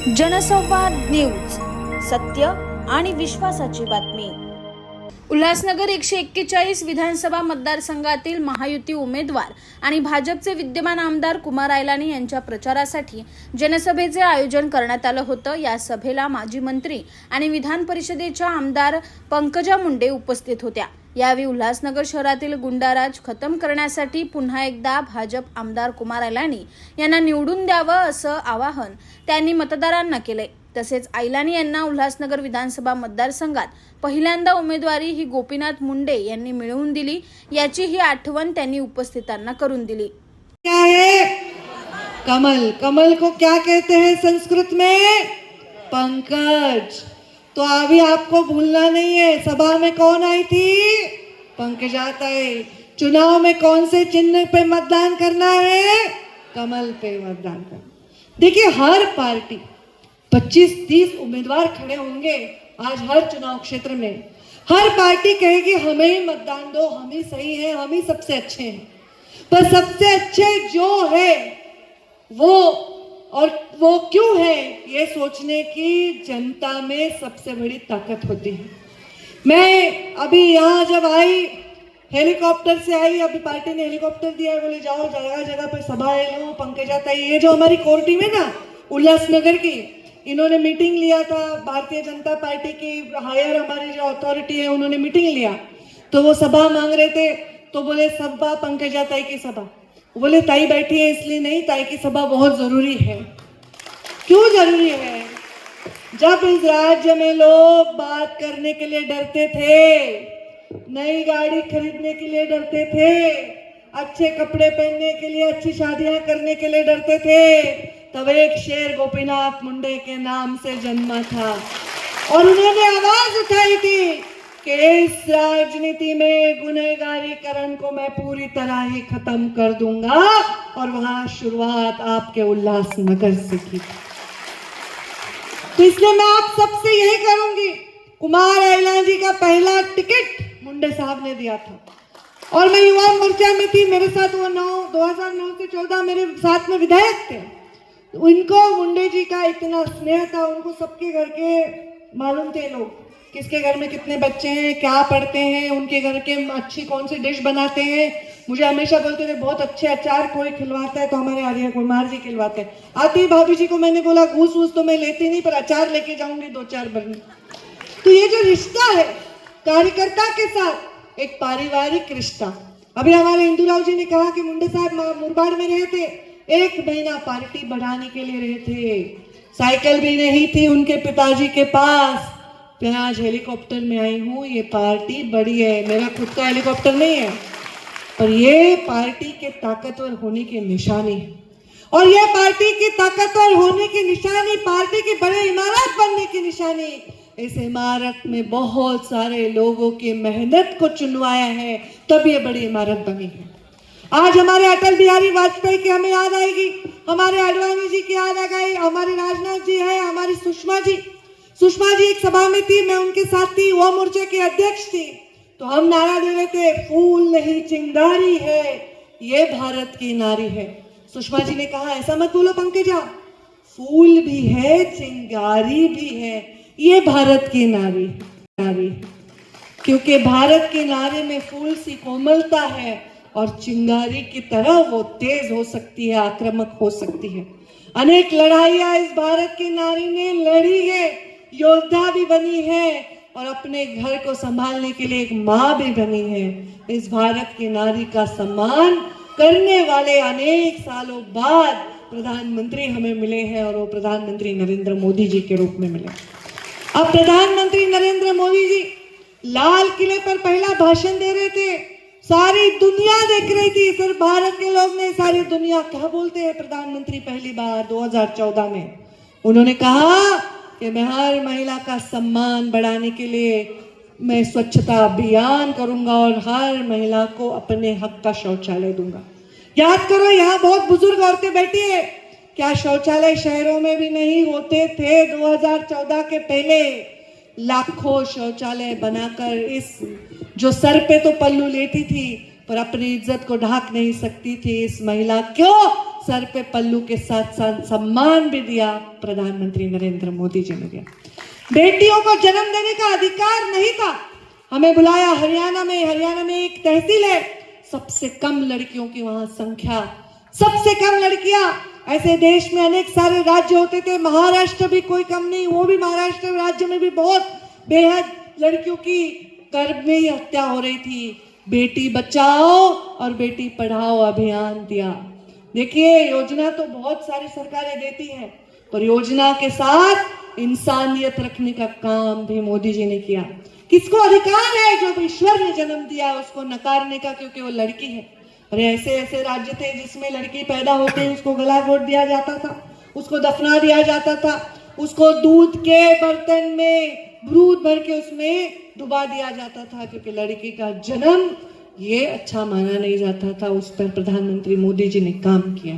जनसंवाद न्यूज, सत्य आणि विश्वासाची बातमी। उल्हासनगर 141 विधानसभा मतदारसंघातील महायुती उमेदवार आणि भाजपचे विद्यमान आमदार कुमार आयलानी यांच्या प्रचारासाठी जनसभेचे आयोजन करण्यात आलं होतं। या सभेला माजी मंत्री आणि विधान परिषदेच्या आमदार पंकजा मुंडे उपस्थित होत्या। यावेळी उल्हासनगर शहरातील गुंडाराज खतम करण्यासाठी पुन्हा एकदा भाजप आमदार कुमार आयलानी यांना निवडून द्यावं असं आवाहन त्यांनी मतदारांना केलंय। तसेच आयलानी यांना उल्हासनगर विधानसभा मतदारसंघात पहिल्यांदा उमेदवारी ही गोपीनाथ मुंडे यांनी मिळवून दिली, याची ही आठवण त्यांनी उपस्थितांना करून दिली। क्या है कमल? कमल को क्या कहते हैं संस्कृत में? पंकज। तो अभी आपको भूलना नहीं है, सभा में कौन आई थी? पंकजा ताई। चुनाव में कौन से चिन्ह पे मतदान करना है? कमल पे मतदान करना। देखिए, हर पार्टी 25-30 उम्मीदवार खड़े होंगे आज हर चुनाव क्षेत्र में। हर पार्टी कहेगी हमें ही मतदान दो, हम ही सही हैं, हम ही सबसे अच्छे हैं। पर सबसे अच्छे जो है वो क्यों है, ये सोचने की जनता में सबसे बड़ी ताकत होती है। मैं अभी यहाँ जब आई, हेलीकॉप्टर से आई, अभी पार्टी ने हेलीकॉप्टर दिया, बोले जाओ जगह जगह पे सभाएं लो। पंकजा ताई, ये जो हमारी कोर टीम है ना उल्लासनगर की, इन्होंने मीटिंग लिया था। भारतीय जनता पार्टी की हायर हमारी जो अथॉरिटी है उन्होंने मीटिंग लिया, तो वो सभा मांग रहे थे, तो बोले सभा पंकजा ताई की सभा। बोले ताई बैठी है इसलिए नहीं, ताई की सभा बहुत जरूरी है। क्यों जरूरी है? जब इस राज्य में लोग बात करने के लिए डरते थे, नई गाड़ी खरीदने के लिए डरते थे, अच्छे कपड़े पहनने के लिए, अच्छी शादियां करने के लिए डरते थे, तब एक शेर गोपीनाथ मुंडे के नाम से जन्मा था और उन्होंने आवाज उठाई थी कि इस राजनीति में गुनहगारीकरण को मैं पूरी तरह ही खत्म कर दूंगा। और वहां शुरुआत आपके उल्लासनगर से की। तो इसलिए मैं आप सबसे यही करूंगी, कुमार आयलानी जी का पहला टिकट मुंडे साहब ने दिया था और मैं युवा मोर्चा में थी, मेरे साथ वो 2009 से 14 मेरे साथ में विधायक थे। उनको मुंडे जी का इतना स्नेह था, उनको सबके घर के मालूम थे, लोग किसके घर में कितने बच्चे हैं, क्या पढ़ते हैं, उनके घर के अच्छी कौन सी डिश बनाते हैं। मुझे हमेशा बोलते थे बहुत अच्छे अचार कोई खिलवाता है तो हमारे आर्य कुमार जी खिलवाते हैं। आती भाभी जी को मैंने बोला घूस वूस तो मैं लेती नहीं, पर अचार लेके जाऊंगी 2-4 बरनी। तो ये जो रिश्ता है कार्यकर्ता के साथ, एक पारिवारिक रिश्ता। अभी हमारे इंदुराव जी ने कहा कि मुंडे साहब मुरबाड़ में रहे थे, 1 महीना पार्टी बढ़ाने के लिए रहे थे, साइकिल भी नहीं थी उनके पिताजी के पास। मैं आज हेलीकॉप्टर में आई हूँ, ये पार्टी बड़ी है, मेरा खुद का हेलीकॉप्टर नहीं है, पर ये पार्टी के ताकतवर होने की निशानी है। और ये पार्टी की ताकतवर होने की निशानी, पार्टी की बड़ी इमारत बनने की निशानी, इस इमारत में बहुत सारे लोगों की मेहनत को चुनवाया है, तब ये बड़ी इमारत बनी है। आज हमारे अटल बिहारी वाजपेयी की हमें याद आएगी, हमारे आडवाणी जी की याद आ गई, हमारे राजनाथ जी है, हमारी सुषमा जी एक सभा में थी, मैं उनके साथ थी, वो मोर्चे की अध्यक्ष थी। तो हम नारा दे रहे थे, फूल नहीं चिंगारी है, ये भारत की नारी है। सुषमा जी ने कहा ऐसा मत बोलो पंकजा, फूल भी है चिंगारी भी है, ये भारत की नारी है। क्योंकि भारत की नारी में फूल सी कोमलता है और चिंगारी की तरह वो तेज हो सकती है, आक्रामक हो सकती है। अनेक लड़ाइयां इस भारत की नारी ने लड़ी है, योद्धा भी बनी है और अपने घर को संभालने के लिए एक माँ भी बनी है। इस भारत की नारी का सम्मान करने वाले अनेक सालों बाद प्रधानमंत्री हमें मिले हैं और वो प्रधानमंत्री नरेंद्र मोदी जी के रूप में मिले। अब प्रधानमंत्री नरेंद्र मोदी जी लाल किले पर पहला भाषण दे रहे थे, सारी दुनिया देख रही थी, सिर्फ भारत के लोग नहीं, सारी दुनिया। क्या बोलते हैं प्रधानमंत्री पहली बार 2014 में? उन्होंने कहा कि मैं हर महिला का सम्मान बढ़ाने के लिए मैं स्वच्छता अभियान करूंगा और हर महिला को अपने हक का शौचालय दूंगा। याद करो, यहाँ बहुत बुजुर्ग औरतें बैठी है, क्या शौचालय शहरों में भी नहीं होते थे? 2014 के पहले लाखों शौचालय बनाकर इस जो सर पे तो पल्लू लेती थी पर अपनी इज्जत को ढाक नहीं सकती थी, इस महिला को सर पे पल्लू के साथ साथ सम्मान भी दिया, प्रधानमंत्री नरेंद्र मोदी जी ने दिया। बेटियों को जन्म देने का अधिकार नहीं था, हमें बुलाया हरियाणा में एक तहसील है, सबसे कम लड़कियों की वहां संख्या, सबसे कम लड़कियां। ऐसे देश में अनेक सारे राज्य होते थे, महाराष्ट्र भी कोई कम नहीं, वो भी महाराष्ट्र राज्य में भी बहुत बेहद लड़कियों की गर्भ में ही हत्या हो रही थी। बेटी बचाओ और बेटी पढ़ाओ अभियान दिया। देखिए, योजना तो बहुत सारी सरकारें देती हैं, पर योजना के साथ इंसानियत रखने का काम भी मोदी जी ने किया। किसको अधिकार है जो ईश्वर ने जन्म दिया उसको नकारने का, क्योंकि वो लड़की है? अरे ऐसे ऐसे राज्य थे जिसमें लड़की पैदा होते ही उसको गला घोट दिया जाता था, उसको दफना दिया जाता था, उसको दूध के बर्तन में दूध भर के उसमें डुबा दिया जाता था, क्योंकि लड़की का जन्म ये अच्छा माना नहीं जाता था। उस पर प्रधानमंत्री मोदी जी ने काम किया।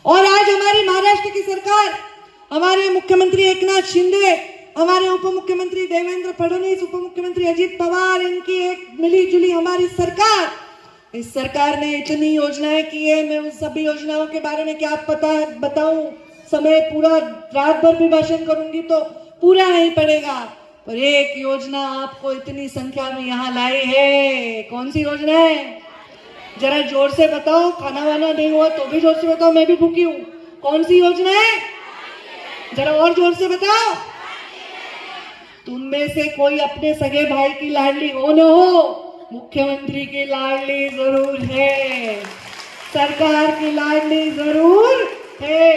और आज हमारी महाराष्ट्र की सरकार, हमारे मुख्यमंत्री एकनाथ शिंदे, हमारे उप मुख्यमंत्री देवेंद्र फडणवीस, उप मुख्यमंत्री अजित पवार, इनकी एक मिली जुली हमारी सरकार, इस सरकार ने इतनी योजनाएं की है। मैं उन सभी योजनाओं के बारे में क्या बताऊं, समय पूरा रात भर भी भाषण करूंगी तो पूरा नहीं पड़ेगा। पर एक योजना आपको इतनी संख्या में यहाँ लाई है, कौन सी योजना है? जरा जोर से बताओ, खाना वाना नहीं हुआ तो भी जोर से बताओ, मैं भी भूखी हूँ। कौन सी योजना है? जरा और जोर से बताओ। तुम में से कोई अपने सगे भाई की लाडली हो न हो, मुख्यमंत्री की लाडली जरूर है, सरकार की लाडली जरूर है।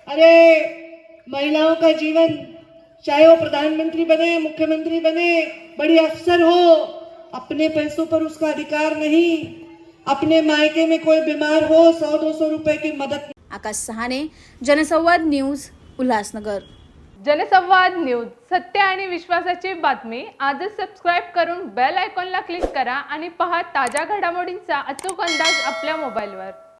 अरे महिलाओं का जीवन, चाहे वो प्रधानमंत्री बने, मुख्यमंत्री बने, बड़ी अफसर हो, अपने पैसों पर उसका अधिकार नहीं। अपने मायके में कोई बीमार हो, 100-200 रुपए की मदद। आकाश सहाने, जनसंवाद न्यूज, उल्हासनगर। जनसंवाद न्यूज, सत्य आणि विश्वासाची बातमी। आजच सबस्क्राईब करून बेल आयकॉनला क्लिक करा आणि पहा ताज्या घडामोडींचा अचूक अंदाज आपल्या मोबाईलवर।